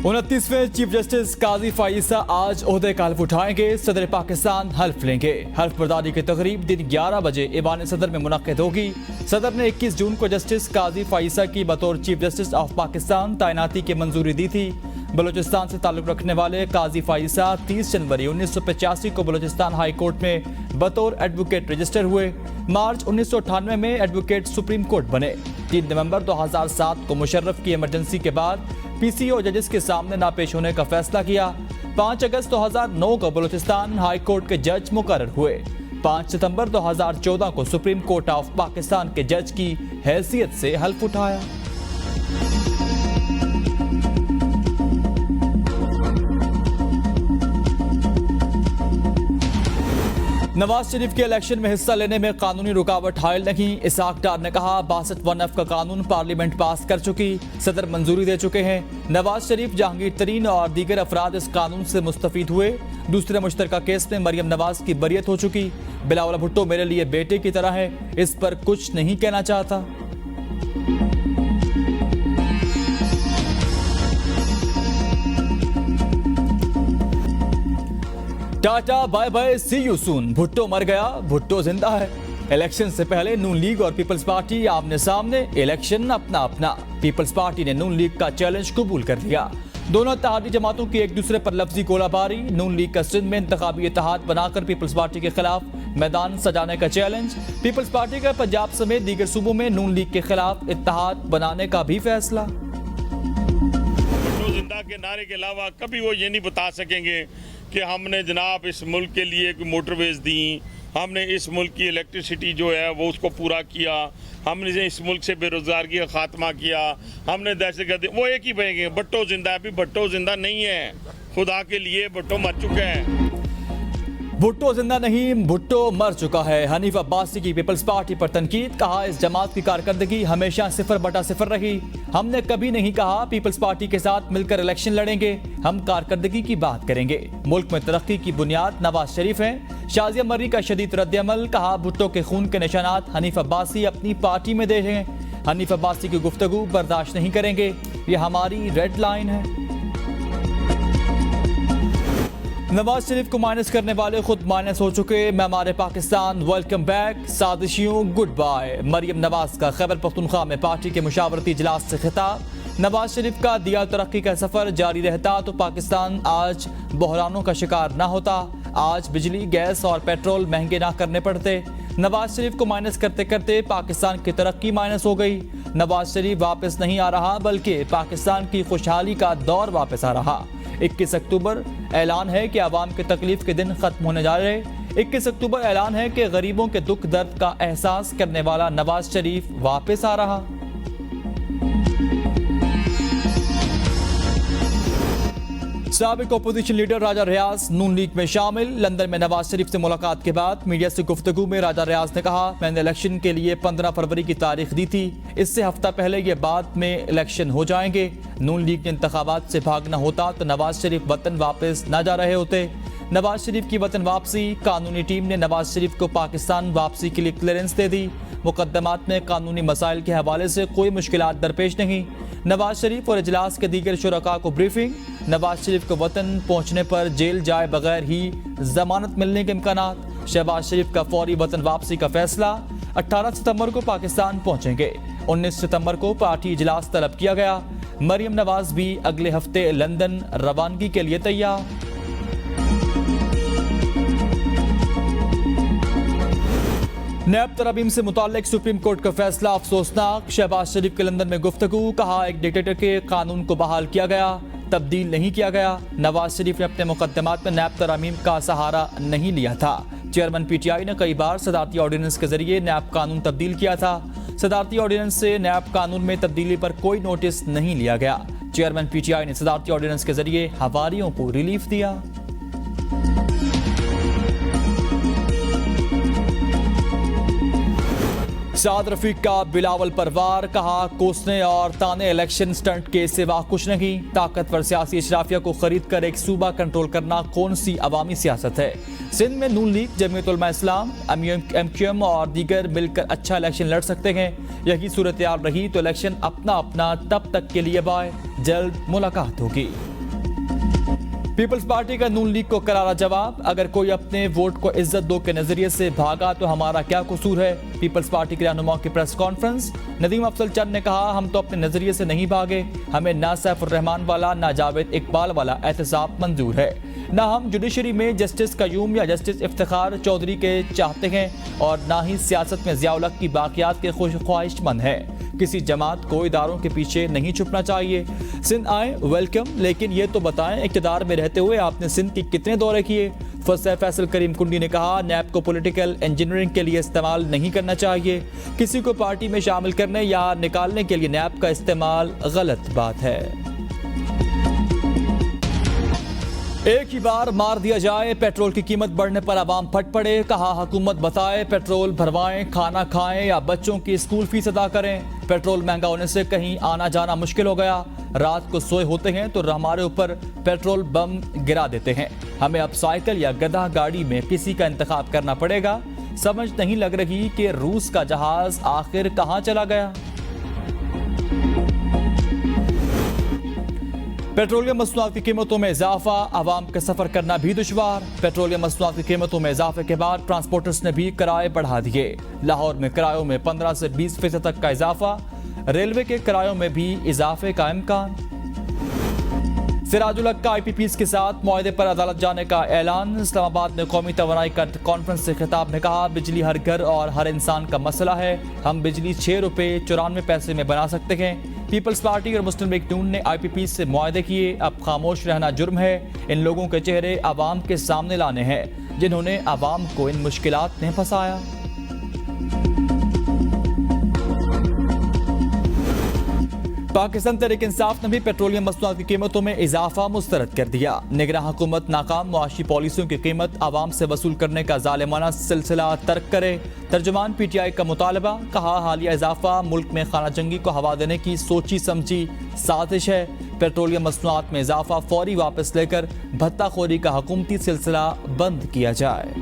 29वें chief justice काजी फाइसा आज ओहदे का हल्फ उठाएंगे। सदर पाकिस्तान हल्फ लेंगे। हल्फ बर्दारी की तकरीब दिन 11 बजे ईवान सदर में मुनक्किद होगी। सदर ने 21 जून को जस्टिस काजी फाइसा की बतौर चीफ जस्टिस ऑफ पाकिस्तान तैनाती की मंजूरी दी थी। बलूचिस्तान से ताल्लुक रखने वाले काजी फाइसा 30 जनवरी 1985 को बलूचिस्तान हाई कोर्ट में बतौर एडवोकेट रजिस्टर हुए। मार्च 1998 में एडवोकेट सुप्रीम कोर्ट बने। 3 नवंबर 2007 को मुशर्रफ की इमरजेंसी के बाद पीसीओ जजेस के सामने ना पेश होने का फैसला किया। 5 अगस्त 2009 को बलूचिस्तान हाई कोर्ट के जज मुकर्रर हुए। 5 सितंबर 2014 को सुप्रीम कोर्ट ऑफ पाकिस्तान के जज की हैसियत से हल्फ उठाया। नवाज शरीफ के इलेक्शन में हिस्सा लेने में कानूनी रुकावट हायल नहीं। इसहाक डार ने कहा 62(1)(f) का कानून पार्लियामेंट पास कर चुकी, सदर मंजूरी दे चुके हैं। नवाज शरीफ, जहांगीर तरीन और दीगर अफराद इस कानून से मुस्तफीद हुए। दूसरे मुश्तरका केस में मरियम नवाज की बरियत हो चुकी। बिलावल भुट्टो मेरे लिए बेटे की तरह है, इस पर कुछ नहीं कहना चाहता। Tata bye bye, see you soon. Bhutto मर गया, भुट्टो जिंदा है। इलेक्शन से पहले नून लीग और पीपल्स पार्टी आमने सामने, इलेक्शन अपना अपना। पीपल्स पार्टी ने नून लीग का चैलेंज कबूल कर लिया। दोनों इत्तेहादी जमातों की एक दूसरे पर लफ्जी गोलाबारी। नून लीग का सिंध में इंतखाबी इत्तेहाद बनाकर पीपल्स पार्टी के खिलाफ मैदान सजाने का चैलेंज। पीपल्स पार्टी का पंजाब समेत दीगर सूबों में नून लीग के खिलाफ इत्तेहाद बनाने का भी फैसला। भुट्टो जिंदा के नारे के अलावा कभी वो ये नहीं बता सकेंगे कि हमने जनाब इस मुल्क के लिए मोटरवेज दी, हमने इस मुल्क की इलेक्ट्रिसिटी जो है वो उसको पूरा किया, हमने इस मुल्क से बेरोजगारी का खात्मा किया, हमने दहशतगर्दी। वो एक ही कहेंगे भुट्टो जिंदा है। अभी भुट्टो जिंदा नहीं है, खुदा के लिए भुट्टो मर चुका है। भुट्टो जिंदा नहीं, भुट्टो मर चुका है। हनीफ अब्बासी की पीपल्स पार्टी पर तनकीद। कहा इस जमात की कारकर्दगी हमेशा 0/0 रही। हमने कभी नहीं कहा पीपल्स पार्टी के साथ मिलकर इलेक्शन लड़ेंगे। हम कारकर्दगी की बात करेंगे। मुल्क में तरक्की की बुनियाद नवाज शरीफ हैं। शाजिया मर्री का शदीद रद्द-ए-अमल। कहा भुट्टो के खून के निशानात हनीफ अब्बासी अपनी पार्टी में देखें। हनीफ अब्बासी की गुफ्तगू बर्दाश्त नहीं करेंगे, ये हमारी रेड लाइन है। नवाज शरीफ को माइनस करने वाले खुद माइनस हो चुके। मेमार पाकिस्तान वेलकम बैक, साजिशियों गुड बाय। मरियम नवाज का खैबर पख्तूनख्वा में पार्टी के मुशावरती इजलास से खिताब। नवाज शरीफ का दिया तरक्की का सफर जारी रहता तो पाकिस्तान आज बहरानों का शिकार ना होता। आज बिजली, गैस और पेट्रोल महंगे ना करने पड़ते। नवाज शरीफ को माइनस करते करते पाकिस्तान की तरक्की माइनस हो गई। नवाज शरीफ वापस नहीं आ रहा, बल्कि पाकिस्तान की खुशहाली का दौर वापस आ रहा। 21 अक्टूबर ऐलान है कि आवाम की तकलीफ के दिन खत्म होने जा रहे। 21 अक्टूबर ऐलान है कि गरीबों के दुख दर्द का एहसास करने वाला नवाज शरीफ वापस आ रहा। साबिक अपोजिशन लीडर राजा रियाज नून लीग में शामिल। लंदन में नवाज शरीफ से मुलाकात के बाद मीडिया से गुफ्तगू में राजा रियाज ने कहा, मैंने इलेक्शन के लिए 15 फरवरी की तारीख दी थी। इससे हफ्ता पहले ये बाद में इलेक्शन हो जाएंगे। नून लीग ने इंतखाबात से भागना होता तो नवाज शरीफ वतन वापस न जा रहे होते। नवाज शरीफ की वतन वापसी। कानूनी टीम ने नवाज शरीफ को पाकिस्तान वापसी के लिए क्लियरेंस दे दी। मुकदमात में कानूनी मसाइल के हवाले से कोई मुश्किलात दरपेश नहीं। नवाज शरीफ और इजलास के दीगर शुरका को ब्रीफिंग। नवाज शरीफ को वतन पहुंचने पर जेल जाए बगैर ही जमानत मिलने के इम्कानात। शहबाज शरीफ का फौरी वतन वापसी का फैसला। 18 सितंबर को पाकिस्तान पहुंचेंगे। 19 सितंबर को पार्टी इजलास तलब किया गया। मरियम नवाज भी अगले हफ्ते लंदन रवानगी के लिए तैयार। नैब तरमीम से मुताल्लिक सुप्रीम कोर्ट का फैसला अफसोसनाक। शहबाज शरीफ के लंदन में गुफ्तगू। कहा एक डिक्टेटर के कानून को बहाल किया गया, तब्दील नहीं किया गया। नवाज शरीफ ने अपने मुकदमात में नैब तरमीम का सहारा नहीं लिया था। चेयरमैन पीटीआई ने कई बार सदारती ऑर्डिनेंस के जरिए नैब कानून तब्दील किया था। सदारती ऑर्डिनेंस से नैब कानून में तब्दीली पर कोई नोटिस नहीं लिया गया। चेयरमैन पीटीआई ने सदारती ऑर्डिनेंस के जरिए हवारियों को रिलीफ दिया। साद रफीक का बिलावल पर वार। कहा कोसने और ताने इलेक्शन स्टंट के सिवा कुछ नहीं। ताकतवर सियासी अशराफिया को खरीद कर एक सूबा कंट्रोल करना कौन सी अवामी सियासत है। सिंध में नून लीग, जमीयत उलमा इस्लाम, MQM और दीगर मिलकर अच्छा इलेक्शन लड़ सकते हैं। यही सूरत हाल रही तो इलेक्शन अपना अपना तब तक के लिए बाय। जल्द मुलाकात होगी। पीपल्स पार्टी का नून लीग को करारा जवाब, अगर कोई अपने वोट को इज्जत दो के नजरिए से भागा तो हमारा क्या कसूर है। पीपल्स पार्टी के रहनुमाओं की प्रेस कॉन्फ्रेंस। नदीम अफजल चंद ने कहा, हम तो अपने नजरिए से नहीं भागे, हमें ना सैफुर रहमान वाला ना जावेद इकबाल वाला एहतसाब मंजूर है, ना हम जुडिशरी में जस्टिस कयूम या जस्टिस इफ्तिखार चौधरी के चाहते हैं और ना ही सियासत में ज़िया उल हक की बाकियात के ख्वाहिशमंद हैं। किसी जमात को इदारों के पीछे नहीं छुपना चाहिए। सिंध आए वेलकम, लेकिन ये तो बताएं इक़्तिदार में रहते हुए आपने सिंध के कितने दौरे किए। फैसल करीम कुंडी ने कहा, नैब को पॉलिटिकल इंजीनियरिंग के लिए इस्तेमाल नहीं करना चाहिए। किसी को पार्टी में शामिल करने या निकालने के लिए नैब का इस्तेमाल गलत बात है। एक ही बार मार दिया जाए, पेट्रोल की कीमत बढ़ने पर आवाम फट पड़े। कहा, हुकूमत बताए पेट्रोल भरवाएं, खाना खाएं या बच्चों की स्कूल फीस अदा करें। पेट्रोल महंगा होने से कहीं आना जाना मुश्किल हो गया। रात को सोए होते हैं तो हमारे ऊपर पेट्रोल बम गिरा देते हैं। हमें अब साइकिल या गधा गाड़ी में किसी का इंतखाब करना पड़ेगा। समझ नहीं लग रही कि रूस का जहाज आखिर कहां चला गया। पेट्रोलियम मसनूआत की कीमतों में इजाफा, आवाम का सफर करना भी दुश्वार। पेट्रोलियम मसनूआत की कीमतों में इजाफे के बाद ट्रांसपोर्टर्स ने भी किराए बढ़ा दिए। लाहौर में किरायों में 15 से 20% तक का इजाफा। रेलवे के किरायों में भी इजाफे का इम्कान। सिराजुल हक का IPPs के साथ मुआहदे पर अदालत जाने का ऐलान। इस्लामाबाद में कौमी तवानाई का कॉन्फ्रेंस से खिताब में कहा, बिजली हर घर और हर इंसान का मसला है। हम बिजली 6 रुपये 94 पैसे में बना सकते हैं। पीपल्स पार्टी और मुस्लिम लीग नून ने IPPs से मुआहदे किए। अब खामोश रहना जुर्म है। इन लोगों के चेहरे आवाम के सामने लाने हैं जिन्होंने आवाम को इन मुश्किलात में फंसाया। पाकिस्तान तहरीक इंसाफ ने भी पेट्रोलियम मसनूआत की कीमतों में इजाफा मुस्तरद कर दिया। निगरान हुकूमत नाकाम मुआशी पॉलिसियों की कीमत आवाम से वसूल करने का जालिमाना सिलसिला तर्क करे। तर्जुमान PTI का मुतालबा। कहा, हालिया इजाफा मुल्क में खाना जंगी को हवा देने की सोची समझी साजिश है। पेट्रोलियम मसनूआत में इजाफा फौरी वापस लेकर भत्ताखोरी का हुकूमती सिलसिला बंद किया जाए।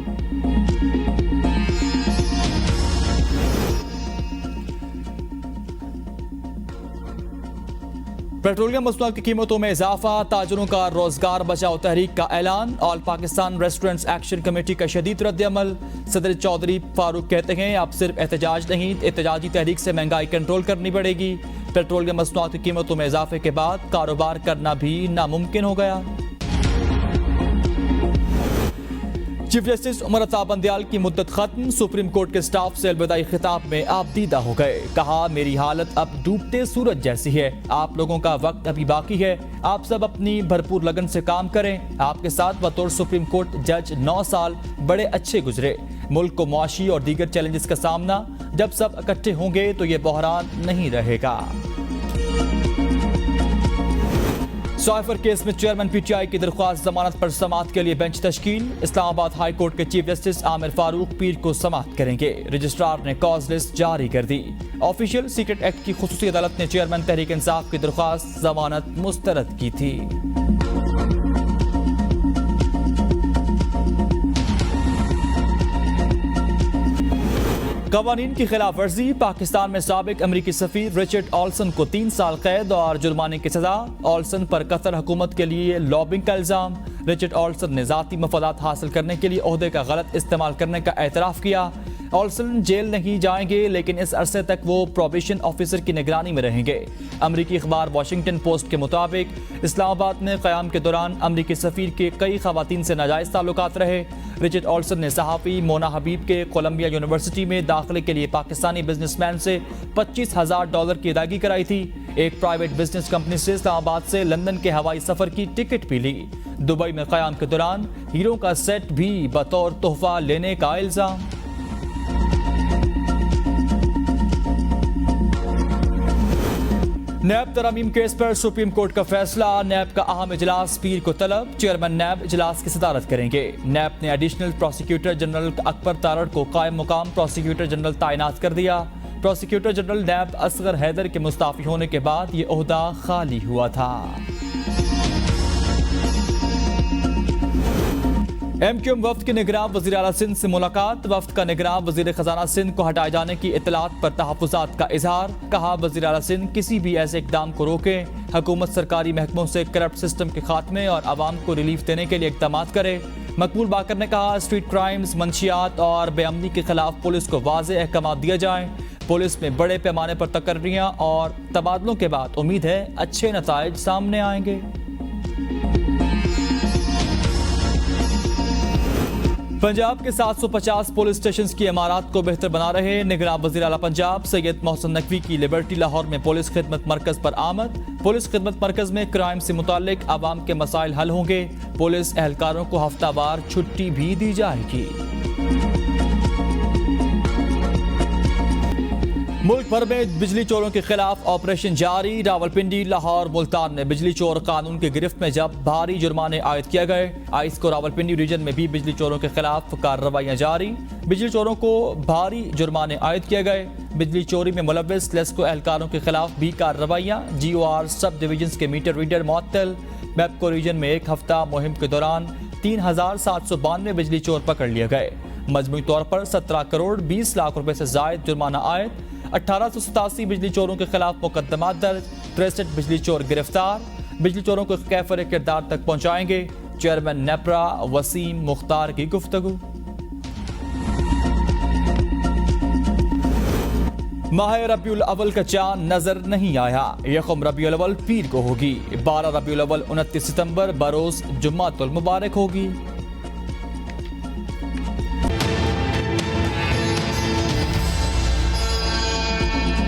पेट्रोलियम मसनूआत की कीमतों में इजाफा, ताजरों का रोजगार बचाओ तहरीक का ऐलान। All Pakistan restaurants action committee का शदीद रद्द-ए-अमल। सदर चौधरी फारूक कहते हैं, अब सिर्फ एहतजाज नहीं, एहतजाजी तहरीक से महंगाई कंट्रोल करनी पड़ेगी। पेट्रोलियम मसनूआत की कीमतों में इजाफे के बाद कारोबार करना भी नामुमकिन हो गया। चीफ जस्टिस उमर अता बंदयाल की मुद्दत खत्म। सुप्रीम कोर्ट के स्टाफ से अलविदाई खिताब में आप दीदा हो गए। कहा, मेरी हालत अब डूबते सूरज जैसी है। आप लोगों का वक्त अभी बाकी है। आप सब अपनी भरपूर लगन से काम करें। आपके साथ बतौर सुप्रीम कोर्ट जज 9 साल बड़े अच्छे गुजरे। मुल्क को मुआशी और दीगर चैलेंजेस का सामना जब सब इकट्ठे होंगे तो ये बहरान नहीं रहेगा। साइफर केस में चेयरमैन PTI की दरख्वास्त जमानत पर समाअत के लिए बेंच तश्कील। इस्लामाबाद हाई कोर्ट के चीफ जस्टिस आमिर फारूक पीर को समाअत करेंगे। रजिस्ट्रार ने कॉज लिस्ट जारी कर दी। ऑफिशियल सीक्रेट एक्ट की खुसूसी अदालत ने चेयरमैन तहरीक इंसाफ की दरख्वास्त जमानत मुस्तरद की थी। कवानीन की खिलाफ वर्जी। पाकिस्तान में साबिक अमरीकी सफीर रिचर्ड ऑल्सन को 3 साल कैद और जुर्माने की सजा। ऑल्सन पर कतर हुकूमत के लिए लॉबिंग का इल्जाम। रिचर्ड ऑल्सन ने जाती मफादात हासिल करने के लिए ओहदे का गलत इस्तेमाल करने का एतराफ़ किया। ऑल्सन जेल नहीं जाएंगे, लेकिन इस अरसे तक वो प्रोबेशन ऑफिसर की निगरानी में रहेंगे। अमरीकी अखबार वाशिंगटन पोस्ट के मुताबिक इस्लामाबाद में क़याम के दौरान अमरीकी सफीर के कई खवातीन से नाजायज़ ताल्लुकात रहे। रिचर्ड ऑल्सन ने सहाफ़ी मोना हबीब के कोलंबिया यूनिवर्सिटी में दाखिले के लिए पाकिस्तानी बिजनेसमैन से $25,000 की अदायगी कराई थी। एक प्राइवेट बिजनेस कंपनी से इस्लामाबाद से लंदन के हवाई सफर की टिकट भी ली। दुबई में क़याम के दौरान हीरो का सेट भी बतौर तोहफा लेने का इल्जाम। नैब तरमीम केस पर सुप्रीम कोर्ट का फैसला। नैब का अहम इजलास पीर को तलब। चेयरमैन नैब इजलास की सदारत करेंगे। नैब ने additional prosecutor general Akbar Tarar को कायम मुकाम प्रोसिक्यूटर जनरल तैनात कर दिया। प्रोसिक्यूटर जनरल नैब असगर हैदर के मुस्ताफी होने के बाद ये ओहदा खाली हुआ था। एमक्यूएम वफ्द के निगरान वज़ीर आला सिंध से मुलाकात। वफ्द का निगरान वज़ीर खजाना सिंध को हटाए जाने की इत्तलात पर तहफ़्फ़ुज़ात का इजहार। कहा, वज़ीर आला सिंध किसी भी ऐसे इक़दाम को रोके। हुकूमत सरकारी महकमों से करप्ट सिस्टम के खात्मे और आवाम को रिलीफ देने के लिए इक़दाम करे। मकबूल बाकर ने कहा, स्ट्रीट क्राइम्स, मंशियात और बेअमनी के खिलाफ पुलिस को वाज़ेह अहकाम दिए जाएँ। पुलिस में बड़े पैमाने पर तकर्रियाँ और तबादलों के बाद उम्मीद है अच्छे नताइज सामने आएंगे। पंजाब के 750 पुलिस स्टेशन की इमारत को बेहतर बना रहे निगरान वज़ीर आला पंजाब सैयद मोहसिन नकवी की लिबर्टी लाहौर में पुलिस खिदमत मरकज पर आमद। पुलिस खिदमत मरकज में क्राइम से मुताल्लिक आवाम के मसाइल हल होंगे। पुलिस एहलकारों को हफ्तावार छुट्टी भी दी जाएगी। मुल्क भर में बिजली चोरों के खिलाफ ऑपरेशन जारी। रावलपिंडी, लाहौर, मुल्तान में बिजली चोर कानून की गिरफ्त में जब भारी जुर्माने आयद किए गए। आइस को रावलपिंडी रीजन में भी बिजली चोरों के खिलाफ कार्रवाइयां जारी। बिजली चोरों को भारी जुर्माने आयद किए गए। बिजली चोरी में मुलव्विस लेस्को एहलकारों के खिलाफ भी कार्रवाइयां। GOR सब डिवीजन के मीटर रीडर मुअत्तल। मैपको रीजन में एक हफ्ता मुहिम के दौरान 3792 बिजली चोर पकड़ लिए गए। मजमूई तौर पर 17 करोड़ 20 लाख रुपए से जायद जुर्माना आयद। 1887 बिजली चोरों के खिलाफ मुकदमा दर्ज। 63 बिजली चोर गिरफ्तार। बिजली चोरों को कैफर किरदार तक पहुंचाएंगे। चेयरमैन नेपरा वसीम मुख्तार की गुफ्तगू। माह रबीउल अव्वल का चांद नजर नहीं आया। यकम रबीउल अव्वल पीर को होगी। 12 रबीउल अव्वल 29 सितंबर बरोज जुम्मातुल मुबारक होगी।